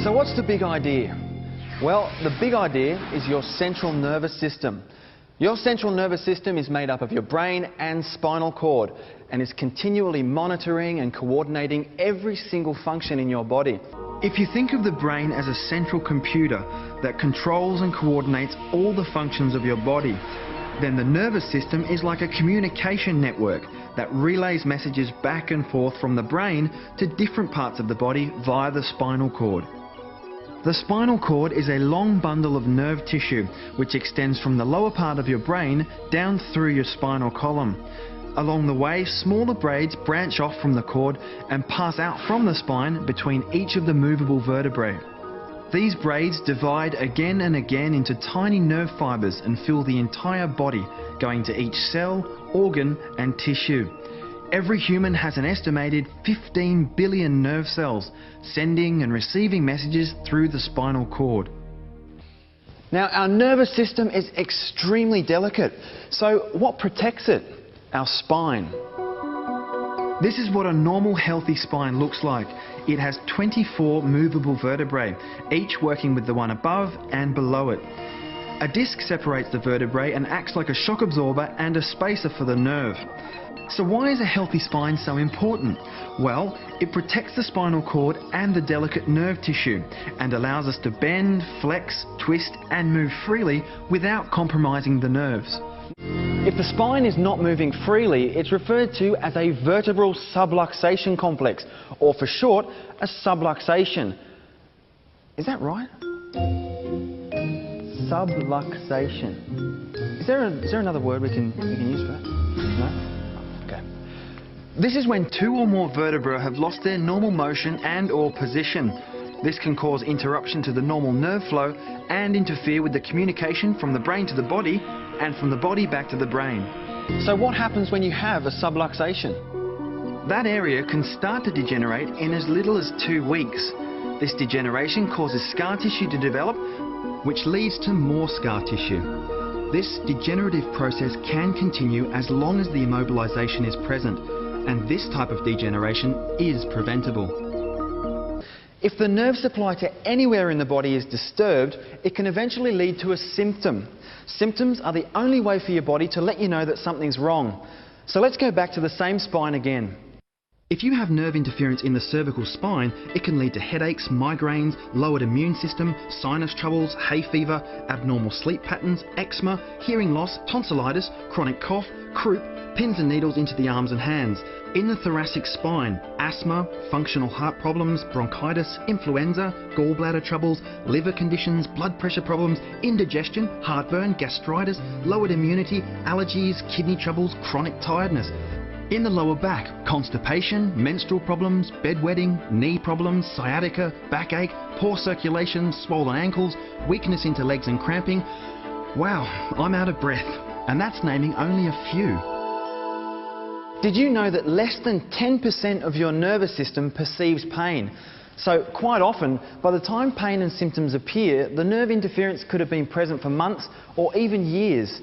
So what's the big idea? Well, the big idea is your central nervous system. Your central nervous system is made up of your brain and spinal cord and is continually monitoring and coordinating every single function in your body. If you think of the brain as a central computer that controls and coordinates all the functions of your body, then the nervous system is like a communication network that relays messages back and forth from the brain to different parts of the body via the spinal cord. The spinal cord is a long bundle of nerve tissue which extends from the lower part of your brain down through your spinal column. Along the way, smaller braids branch off from the cord and pass out from the spine between each of the movable vertebrae. These braids divide again and again into tiny nerve fibres and fill the entire body, going to each cell, organ and tissue. Every human has an estimated 15 billion nerve cells, sending and receiving messages through the spinal cord. Now, our nervous system is extremely delicate. So what protects it? Our spine. This is what a normal healthy spine looks like. It has 24 movable vertebrae, each working with the one above and below it. A disc separates the vertebrae and acts like a shock absorber and a spacer for the nerve. So why is a healthy spine so important? Well, it protects the spinal cord and the delicate nerve tissue and allows us to bend, flex, twist and move freely without compromising the nerves. If the spine is not moving freely, it's referred to as a vertebral subluxation complex, or for short, a subluxation. Is that right? Subluxation. Is there another word we can use for that? No? Okay. This is when two or more vertebrae have lost their normal motion and or position. This can cause interruption to the normal nerve flow and interfere with the communication from the brain to the body and from the body back to the brain. So what happens when you have a subluxation? That area can start to degenerate in as little as 2 weeks. This degeneration causes scar tissue to develop, which leads to more scar tissue. This degenerative process can continue as long as the immobilization is present, and this type of degeneration is preventable. If the nerve supply to anywhere in the body is disturbed, it can eventually lead to a symptom. Symptoms are the only way for your body to let you know that something's wrong. So let's go back to the same spine again. If you have nerve interference in the cervical spine, it can lead to headaches, migraines, lowered immune system, sinus troubles, hay fever, abnormal sleep patterns, eczema, hearing loss, tonsillitis, chronic cough, croup, pins and needles into the arms and hands. In the thoracic spine, asthma, functional heart problems, bronchitis, influenza, gallbladder troubles, liver conditions, blood pressure problems, indigestion, heartburn, gastritis, lowered immunity, allergies, kidney troubles, chronic tiredness. In the lower back, constipation, menstrual problems, bedwetting, knee problems, sciatica, backache, poor circulation, swollen ankles, weakness into legs and cramping. Wow, I'm out of breath. And that's naming only a few. Did you know that less than 10% of your nervous system perceives pain? So quite often, by the time pain and symptoms appear, the nerve interference could have been present for months or even years.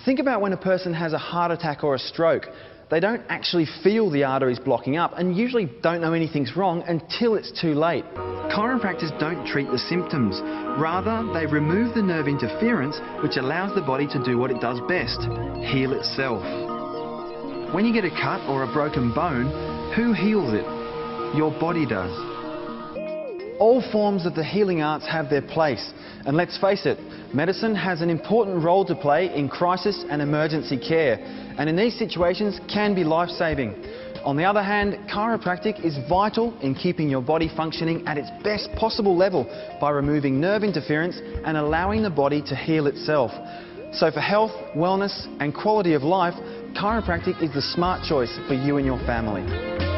Think about when a person has a heart attack or a stroke. They don't actually feel the arteries blocking up and usually don't know anything's wrong until it's too late. Chiropractors don't treat the symptoms. Rather, they remove the nerve interference, which allows the body to do what it does best, heal itself. When you get a cut or a broken bone, who heals it? Your body does. All forms of the healing arts have their place, and let's face it, medicine has an important role to play in crisis and emergency care, and in these situations can be life-saving. On the other hand, chiropractic is vital in keeping your body functioning at its best possible level by removing nerve interference and allowing the body to heal itself. So for health, wellness and quality of life, chiropractic is the smart choice for you and your family.